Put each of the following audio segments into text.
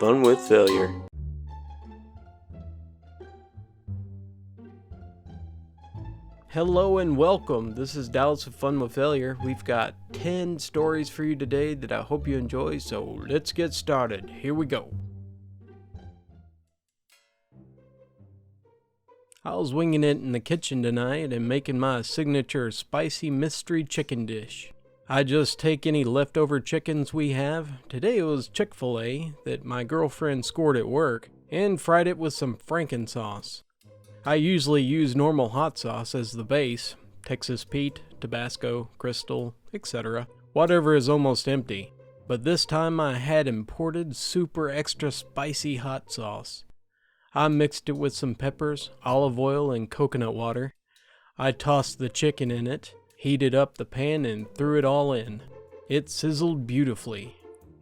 Fun with failure. Hello and welcome. This is Dallas with Fun with Failure. We've got 10 stories for you today that I hope you enjoy, so let's get started. Here we go. I was winging it in the kitchen tonight and making my signature spicy mystery chicken dish. I just take any leftover chickens we have. Today it was Chick-fil-A that my girlfriend scored at work and fried it with some Frankensauce. I usually use normal hot sauce as the base, Texas Pete, Tabasco, Crystal, etc. Whatever is almost empty. But this time I had imported super extra spicy hot sauce. I mixed it with some peppers, olive oil, and coconut water. I tossed the chicken in it, heated up the pan, and threw it all in. It sizzled beautifully,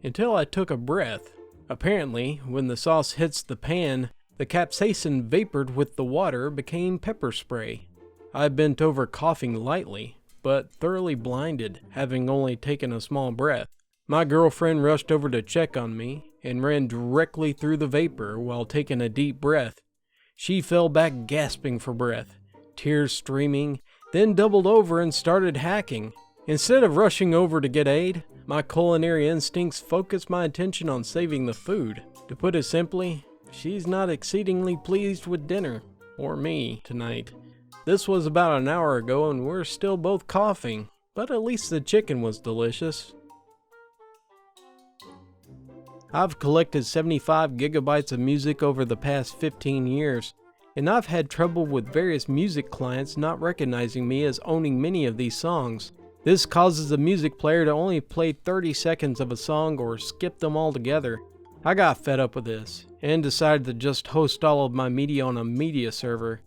until I took a breath. Apparently, when the sauce hits the pan, the capsaicin vapored with the water became pepper spray. I bent over coughing lightly, but thoroughly blinded, having only taken a small breath. My girlfriend rushed over to check on me, and ran directly through the vapor while taking a deep breath. She fell back gasping for breath, tears streaming, then doubled over and started hacking. Instead of rushing over to get aid, my culinary instincts focused my attention on saving the food. To put it simply, she's not exceedingly pleased with dinner, or me, tonight. This was about an hour ago and we're still both coughing, but at least the chicken was delicious. I've collected 75 gigabytes of music over the past 15 years, and I've had trouble with various music clients not recognizing me as owning many of these songs. This causes the music player to only play 30 seconds of a song or skip them altogether. I got fed up with this, and decided to just host all of my media on a media server,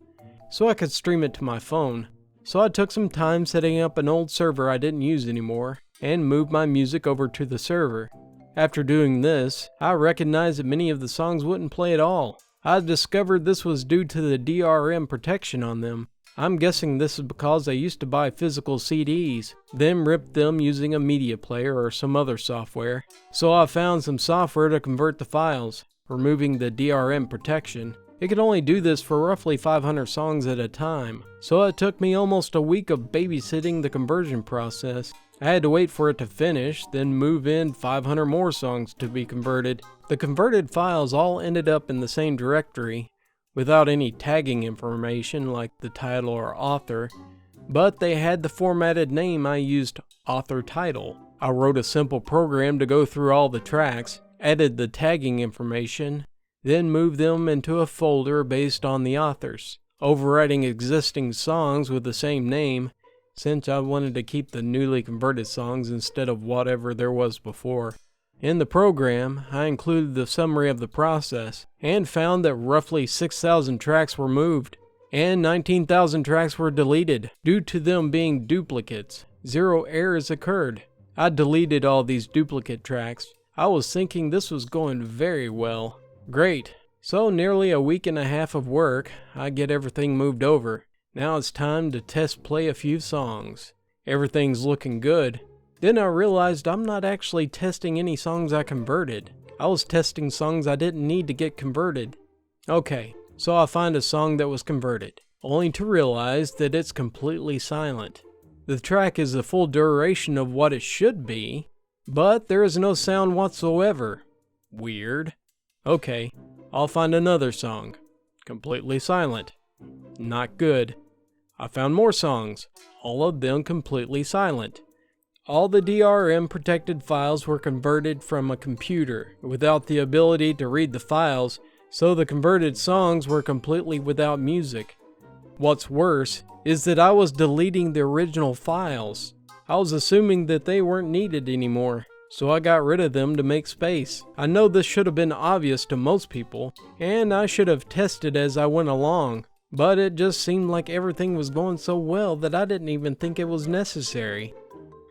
so I could stream it to my phone. So I took some time setting up an old server I didn't use anymore, and moved my music over to the server. After doing this, I recognized that many of the songs wouldn't play at all. I discovered this was due to the DRM protection on them. I'm guessing this is because I used to buy physical CDs, then ripped them using a media player or some other software. So I found some software to convert the files, removing the DRM protection. It could only do this for roughly 500 songs at a time, so it took me almost a week of babysitting the conversion process. I had to wait for it to finish, then move in 500 more songs to be converted. The converted files all ended up in the same directory, without any tagging information like the title or author, but they had the formatted name I used, author title. I wrote a simple program to go through all the tracks, added the tagging information, then moved them into a folder based on the authors, overwriting existing songs with the same name, since I wanted to keep the newly converted songs instead of whatever there was before. In the program, I included the summary of the process, and found that roughly 6,000 tracks were moved, and 19,000 tracks were deleted, due to them being duplicates. 0 errors occurred. I deleted all these duplicate tracks. I was thinking this was going very well. Great. So nearly a week and a half of work, I get everything moved over. Now it's time to test play a few songs. Everything's looking good. Then I realized I'm not actually testing any songs I converted. I was testing songs I didn't need to get converted. Okay, so I find a song that was converted, only to realize that it's completely silent. The track is the full duration of what it should be, but there is no sound whatsoever. Weird. Okay, I'll find another song. Completely silent. Not good. I found more songs, all of them completely silent. All the DRM protected files were converted from a computer without the ability to read the files, so the converted songs were completely without music. What's worse is that I was deleting the original files. I was assuming that they weren't needed anymore, so I got rid of them to make space. I know this should have been obvious to most people, and I should have tested as I went along. But it just seemed like everything was going so well that I didn't even think it was necessary.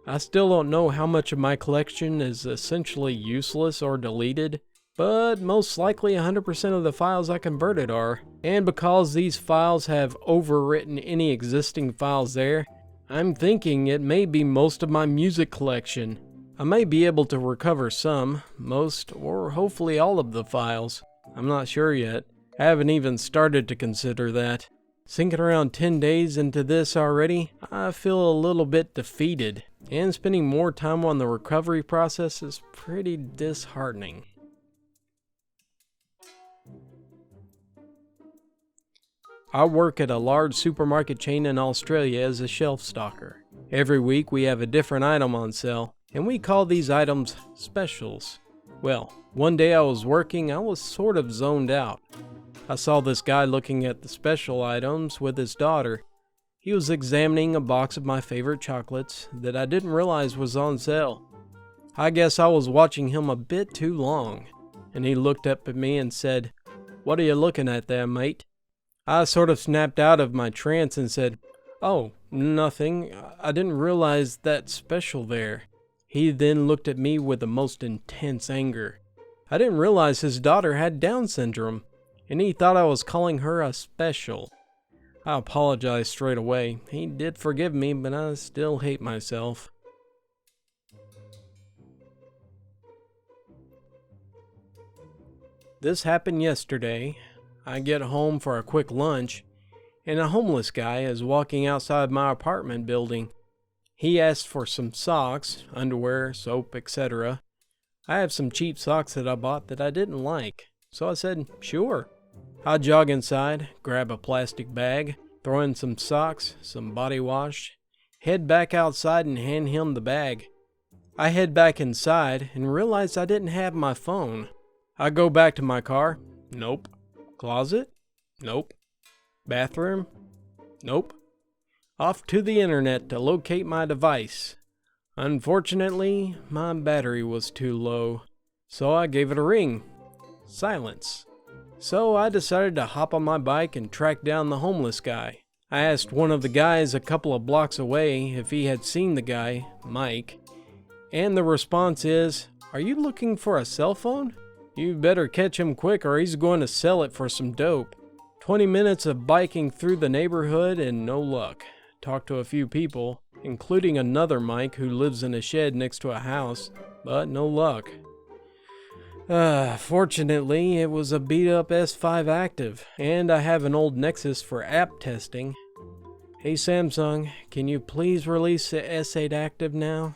I still don't know how much of my collection is essentially useless or deleted, but most likely 100% of the files I converted are. And because these files have overwritten any existing files there, I'm thinking it may be most of my music collection. I may be able to recover some, most, or hopefully all of the files. I'm not sure yet. I haven't even started to consider that. Sinking around 10 days into this already, I feel a little bit defeated, and spending more time on the recovery process is pretty disheartening. I work at a large supermarket chain in Australia as a shelf stocker. Every week we have a different item on sale, and we call these items specials. Well, one day I was working, I was sort of zoned out. I saw this guy looking at the special items with his daughter. He was examining a box of my favorite chocolates that I didn't realize was on sale. I guess I was watching him a bit too long, and he looked up at me and said, "What are you looking at there, mate?" I sort of snapped out of my trance and said, "Oh, nothing. I didn't realize that special there." He then looked at me with the most intense anger. I didn't realize his daughter had Down syndrome, and he thought I was calling her a special. I apologized straight away. He did forgive me, but I still hate myself. This happened yesterday. I get home for a quick lunch, and a homeless guy is walking outside my apartment building. He asked for some socks, underwear, soap, etc. I have some cheap socks that I bought that I didn't like, so I said, sure. I jog inside, grab a plastic bag, throw in some socks, some body wash, head back outside and hand him the bag. I head back inside and realize I didn't have my phone. I go back to my car. Nope. Closet? Nope. Bathroom? Nope. Off to the internet to locate my device. Unfortunately, my battery was too low, so I gave it a ring. Silence. So I decided to hop on my bike and track down the homeless guy. I asked one of the guys a couple of blocks away if he had seen the guy, Mike, and the response is, "Are you looking for a cell phone? You better catch him quick or he's going to sell it for some dope." 20 minutes of biking through the neighborhood and no luck. Talked to a few people, including another Mike who lives in a shed next to a house, but no luck. Fortunately, it was a beat-up S5 Active, and I have an old Nexus for app testing. Hey Samsung, can you please release the S8 Active now?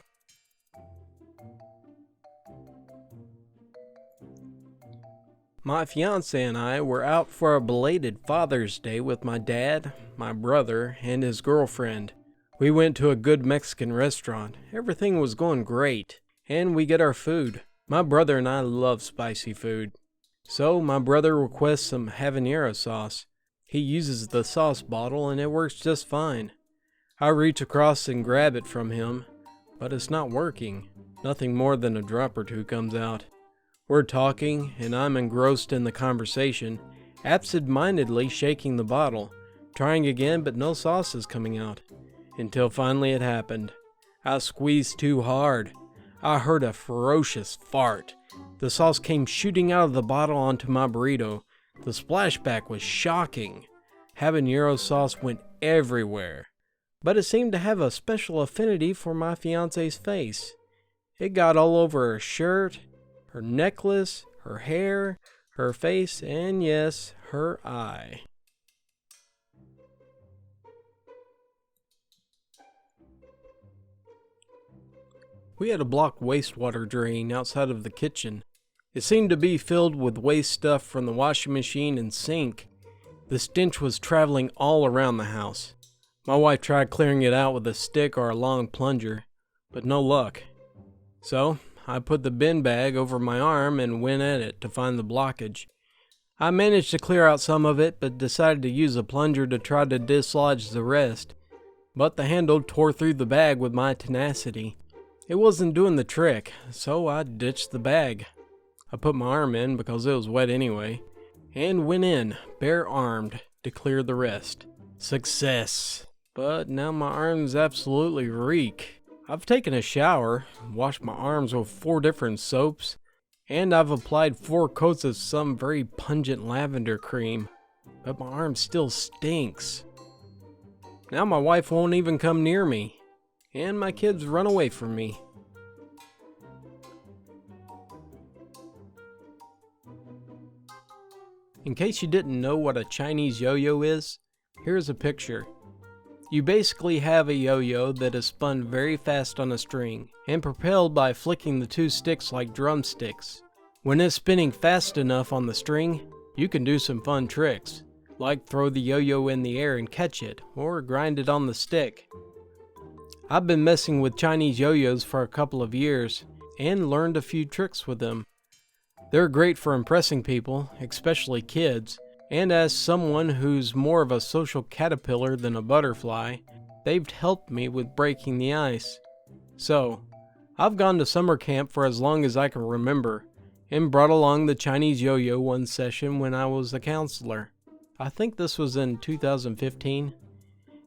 My fiance and I were out for a belated Father's Day with my dad, my brother, and his girlfriend. We went to a good Mexican restaurant. Everything was going great, and we get our food. My brother and I love spicy food. So my brother requests some habanero sauce. He uses the sauce bottle and it works just fine. I reach across and grab it from him, but it's not working. Nothing more than a drop or two comes out. We're talking, and I'm engrossed in the conversation, absent-mindedly shaking the bottle, trying again, but no sauce is coming out. Until finally it happened. I squeezed too hard. I heard a ferocious fart. The sauce came shooting out of the bottle onto my burrito. The splashback was shocking. Habanero sauce went everywhere. But it seemed to have a special affinity for my fiance's face. It got all over her shirt, her necklace, her hair, her face, and yes, her eye. We had a blocked wastewater drain outside of the kitchen. It seemed to be filled with waste stuff from the washing machine and sink. The stench was traveling all around the house. My wife tried clearing it out with a stick or a long plunger, but no luck. So, I put the bin bag over my arm and went at it to find the blockage. I managed to clear out some of it, but decided to use a plunger to try to dislodge the rest. But the handle tore through the bag with my tenacity. It wasn't doing the trick, so I ditched the bag. I put my arm in because it was wet anyway, and went in, bare-armed, to clear the rest. Success! But now my arms absolutely reek. I've taken a shower, washed my arms with 4 different soaps, and I've applied 4 coats of some very pungent lavender cream, but my arm still stinks. Now my wife won't even come near me, and my kids run away from me. In case you didn't know what a Chinese yo-yo is, here's a picture. You basically have a yo-yo that is spun very fast on a string and propelled by flicking the two sticks like drumsticks. When it's spinning fast enough on the string, you can do some fun tricks, like throw the yo-yo in the air and catch it, or grind it on the stick. I've been messing with Chinese yo-yos for a couple of years and learned a few tricks with them. They're great for impressing people, especially kids, and as someone who's more of a social caterpillar than a butterfly, they've helped me with breaking the ice. So, I've gone to summer camp for as long as I can remember, and brought along the Chinese yo-yo one session when I was a counselor. I think this was in 2015.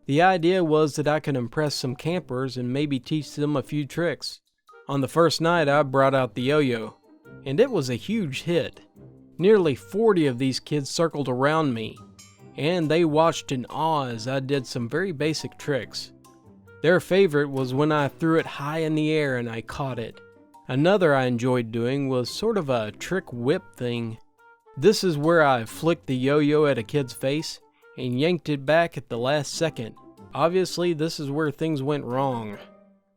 The idea was that I could impress some campers and maybe teach them a few tricks. On the first night I brought out the yo-yo, and it was a huge hit. Nearly 40 of these kids circled around me, and they watched in awe as I did some very basic tricks. Their favorite was when I threw it high in the air and I caught it. Another I enjoyed doing was sort of a trick whip thing. This is where I flicked the yo-yo at a kid's face and yanked it back at the last second. Obviously, this is where things went wrong.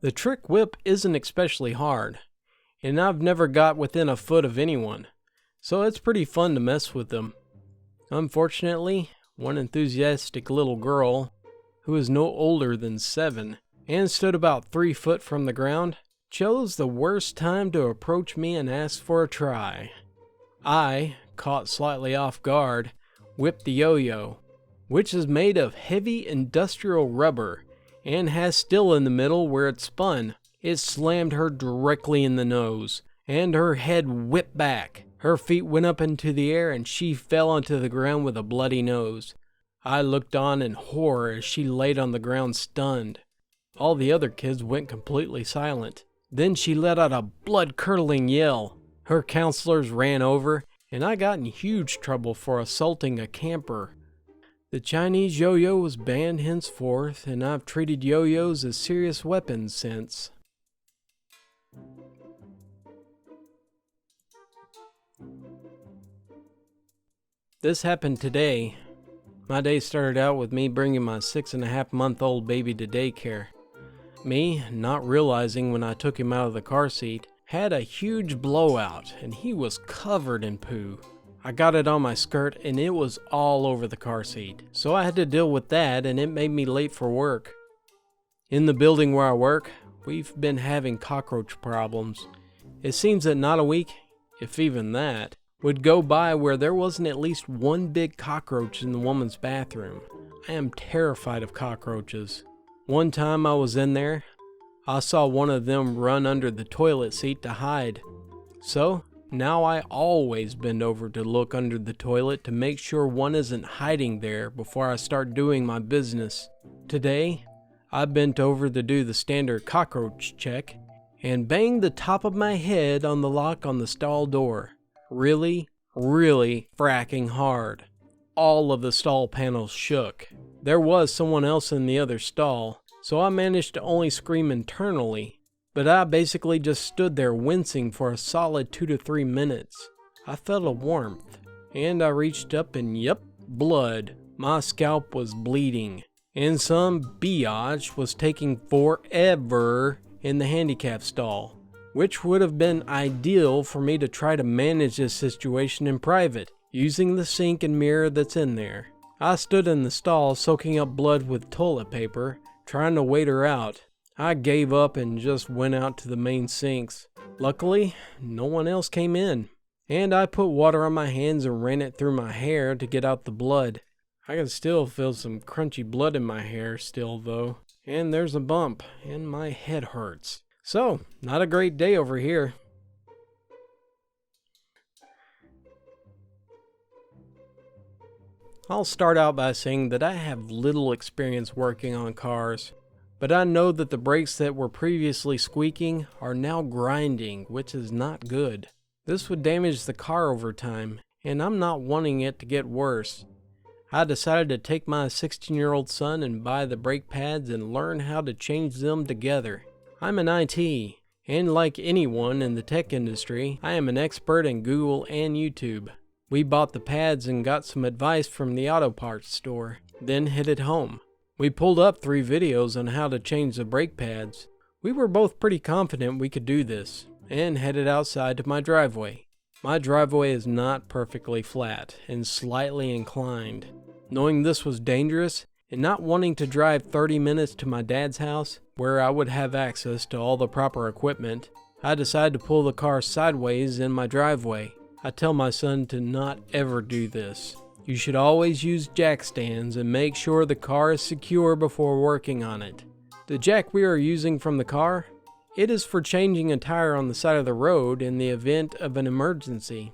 The trick whip isn't especially hard, and I've never got within a foot of anyone, so it's pretty fun to mess with them. Unfortunately, one enthusiastic little girl, who is no older than 7 and stood about 3 foot from the ground, chose the worst time to approach me and ask for a try. I, caught slightly off guard, whipped the yo-yo, which is made of heavy industrial rubber and has steel in the middle where it spun. It slammed her directly in the nose, and her head whipped back. Her feet went up into the air and she fell onto the ground with a bloody nose. I looked on in horror as she laid on the ground stunned. All the other kids went completely silent. Then she let out a blood-curdling yell. Her counselors ran over, and I got in huge trouble for assaulting a camper. The Chinese yo-yo was banned henceforth, and I've treated yo-yos as serious weapons since. This happened today. My day started out with me bringing my 6.5-month-old baby to daycare. Me, not realizing when I took him out of the car seat, had a huge blowout and he was covered in poo. I got it on my skirt and it was all over the car seat, so I had to deal with that and it made me late for work. In the building where I work, we've been having cockroach problems. It seems that not a week, if even that, would go by where there wasn't at least one big cockroach in the woman's bathroom. I am terrified of cockroaches. One time I was in there, I saw one of them run under the toilet seat to hide. So, now I always bend over to look under the toilet to make sure one isn't hiding there before I start doing my business. Today, I bent over to do the standard cockroach check and banged the top of my head on the lock on the stall door. Really fracking hard. All of the stall panels shook. There was someone else in the other stall, so I managed to only scream internally, but I basically just stood there wincing for a solid 2 to 3 minutes. I felt a warmth, and I reached up and yep, blood. My scalp was bleeding, and some biatch was taking forever in the handicap stall, which would have been ideal for me to try to manage this situation in private, using the sink and mirror that's in there. I stood in the stall soaking up blood with toilet paper, trying to wait her out. I gave up and just went out to the main sinks. Luckily, no one else came in, and I put water on my hands and ran it through my hair to get out the blood. I can still feel some crunchy blood in my hair still though, and there's a bump, and my head hurts. So, not a great day over here. I'll start out by saying that I have little experience working on cars, but I know that the brakes that were previously squeaking are now grinding, which is not good. This would damage the car over time, and I'm not wanting it to get worse. I decided to take my 16-year-old son and buy the brake pads and learn how to change them together. I'm in IT, and like anyone in the tech industry, I am an expert in Google and YouTube. We bought the pads and got some advice from the auto parts store, then headed home. We pulled up 3 videos on how to change the brake pads. We were both pretty confident we could do this, and headed outside to my driveway. My driveway is not perfectly flat and slightly inclined. Knowing this was dangerous, and not wanting to drive 30 minutes to my dad's house, where I would have access to all the proper equipment, I decided to pull the car sideways in my driveway. I tell my son to not ever do this. You should always use jack stands and make sure the car is secure before working on it. The jack we are using from the car, it is for changing a tire on the side of the road in the event of an emergency,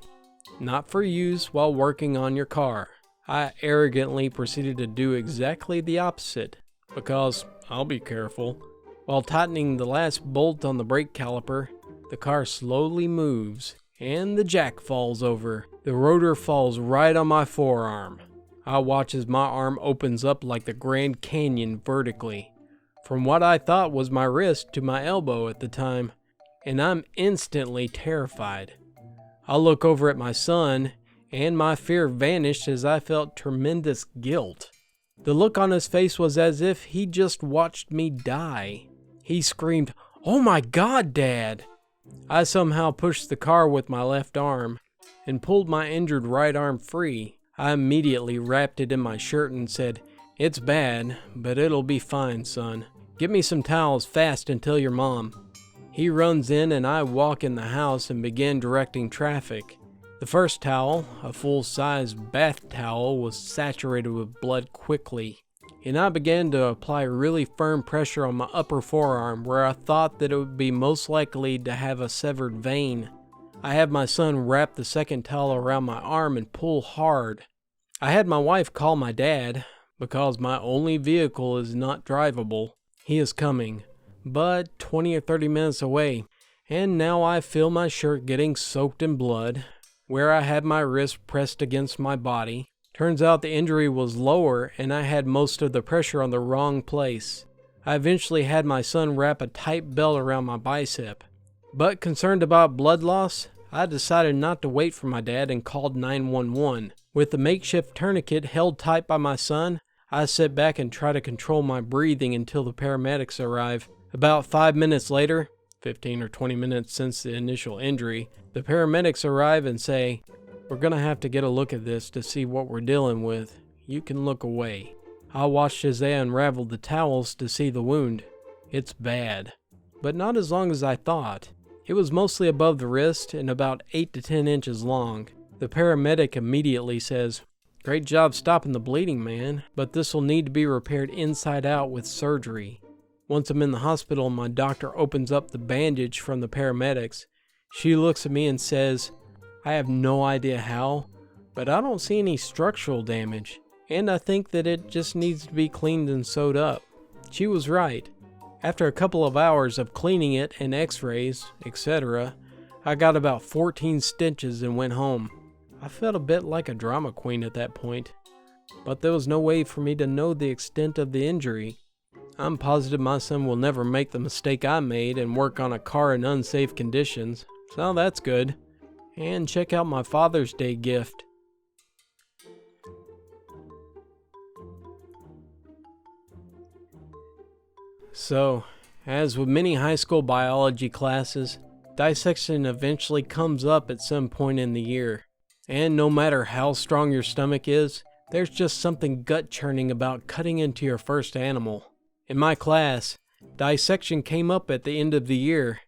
not for use while working on your car. I arrogantly proceeded to do exactly the opposite, because I'll be careful. While tightening the last bolt on the brake caliper, the car slowly moves, and the jack falls over. The rotor falls right on my forearm. I watch as my arm opens up like the Grand Canyon vertically, from what I thought was my wrist to my elbow at the time, and I'm instantly terrified. I look over at my son, and my fear vanished as I felt tremendous guilt. The look on his face was as if he just watched me die. He screamed, "Oh my God, Dad!" I somehow pushed the car with my left arm and pulled my injured right arm free. I immediately wrapped it in my shirt and said, "It's bad, but it'll be fine, son. Get me some towels fast and tell your mom." He runs in and I walk in the house and begin directing traffic. The first towel, a full-size bath towel, was saturated with blood quickly, and I began to apply really firm pressure on my upper forearm where I thought that it would be most likely to have a severed vein. I had my son wrap the second towel around my arm and pull hard. I had my wife call my dad, because my only vehicle is not drivable. He is coming, but 20 or 30 minutes away, and now I feel my shirt getting soaked in blood, where I had my wrist pressed against my body. Turns out the injury was lower and I had most of the pressure on the wrong place. I eventually had my son wrap a tight belt around my bicep. But concerned about blood loss, I decided not to wait for my dad and called 911. With the makeshift tourniquet held tight by my son, I sit back and try to control my breathing until the paramedics arrive. About 5 minutes later, 15 or 20 minutes since the initial injury, the paramedics arrive and say, "We're gonna have to get a look at this to see what we're dealing with. You can look away." I watched as they unraveled the towels to see the wound. It's bad, but not as long as I thought. It was mostly above the wrist and about 8 to 10 inches long. The paramedic immediately says, "Great job stopping the bleeding, man, but this will need to be repaired inside out with surgery." Once I'm in the hospital, my doctor opens up the bandage from the paramedics. She looks at me and says, "I have no idea how, but I don't see any structural damage, and I think that it just needs to be cleaned and sewed up." She was right. After a couple of hours of cleaning it and x-rays, etc., I got about 14 stitches and went home. I felt a bit like a drama queen at that point, but there was no way for me to know the extent of the injury. I'm positive my son will never make the mistake I made and work on a car in unsafe conditions, so that's good. And check out my Father's Day gift. So, as with many high school biology classes, dissection eventually comes up at some point in the year. And no matter how strong your stomach is, there's just something gut-churning about cutting into your first animal. In my class, dissection came up at the end of the year.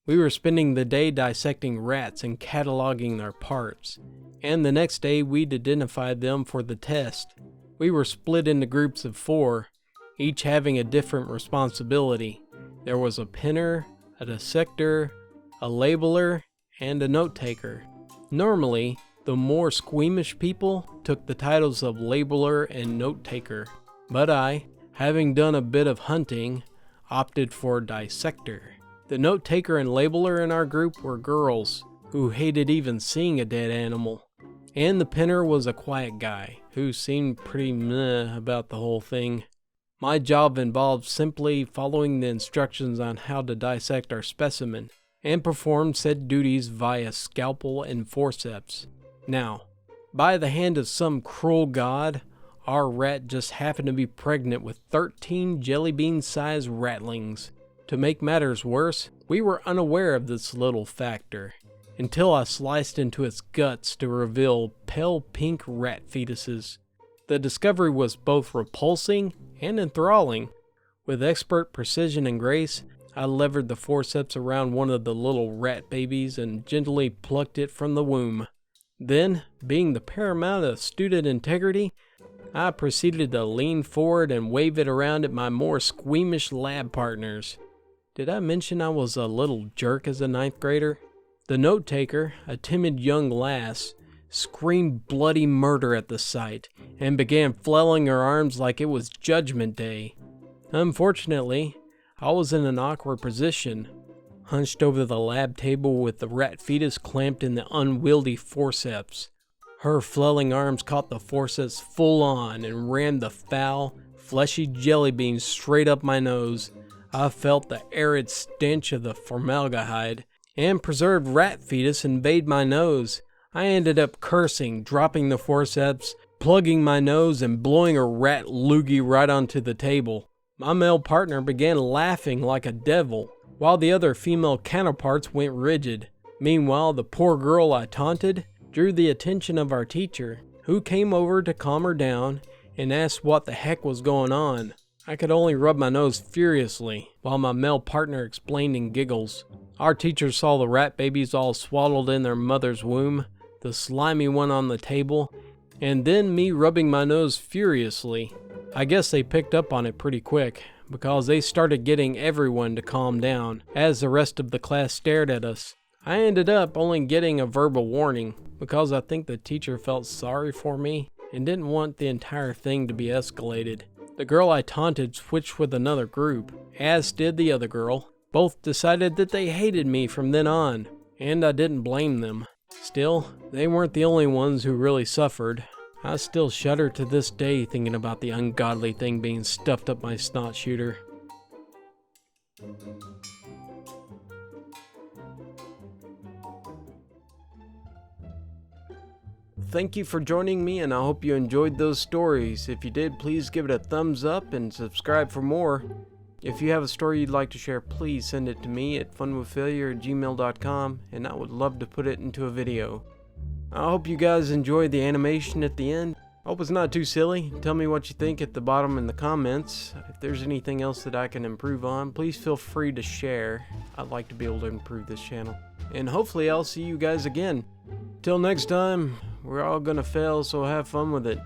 We were spending the day dissecting rats and cataloging their parts, and the next day we'd identified them for the test. We were split into groups of 4, each having a different responsibility. There was a pinner, a dissector, a labeler, and a note-taker. Normally, the more squeamish people took the titles of labeler and note-taker, but I, having done a bit of hunting, opted for dissector. The note-taker and labeler in our group were girls, who hated even seeing a dead animal, and the pinner was a quiet guy, who seemed pretty meh about the whole thing. My job involved simply following the instructions on how to dissect our specimen, and perform said duties via scalpel and forceps. Now, By the hand of some cruel god, our rat just happened to be pregnant with 13 jelly bean-sized ratlings. To make matters worse, we were unaware of this little factor, until I sliced into its guts to reveal pale pink rat fetuses. The discovery was both repulsing and enthralling. With expert precision and grace, I levered the forceps around one of the little rat babies and gently plucked it from the womb. Then, being the paramount of student integrity, I proceeded to lean forward and wave it around at my more squeamish lab partners. Did I mention I was a little jerk as a 9th grader? The note taker, a timid young lass, screamed bloody murder at the sight and began flailing her arms like it was Judgment Day. Unfortunately, I was in an awkward position, hunched over the lab table with the rat fetus clamped in the unwieldy forceps. Her flailing arms caught the forceps full on and rammed the foul, fleshy jelly bean straight up my nose. I felt the arid stench of the formaldehyde and preserved rat fetus invade my nose. I ended up cursing, dropping the forceps, plugging my nose, and blowing a rat loogie right onto the table. My male partner began laughing like a devil, while the other female counterparts went rigid. Meanwhile, the poor girl I taunted drew the attention of our teacher, who came over to calm her down and asked what the heck was going on. I could only rub my nose furiously, while my male partner explained in giggles. Our teacher saw the rat babies all swaddled in their mother's womb, the slimy one on the table, and then me rubbing my nose furiously. I guess they picked up on it pretty quick, because they started getting everyone to calm down, as the rest of the class stared at us. I ended up only getting a verbal warning, because I think the teacher felt sorry for me and didn't want the entire thing to be escalated. The girl I taunted switched with another group, as did the other girl. Both decided that they hated me from then on, and I didn't blame them. Still, they weren't the only ones who really suffered. I still shudder to this day thinking about the ungodly thing being stuffed up my snot shooter. Thank you for joining me, and I hope you enjoyed those stories. If you did, please give it a thumbs up and subscribe for more. If you have a story you'd like to share, please send it to me at funwithfailure@gmail.com, and I would love to put it into a video. I hope you guys enjoyed the animation at the end. I hope it's not too silly. Tell me what you think at the bottom in the comments. If there's anything else that I can improve on, please feel free to share. I'd like to be able to improve this channel. And hopefully I'll see you guys again. Till next time, we're all gonna fail, so have fun with it.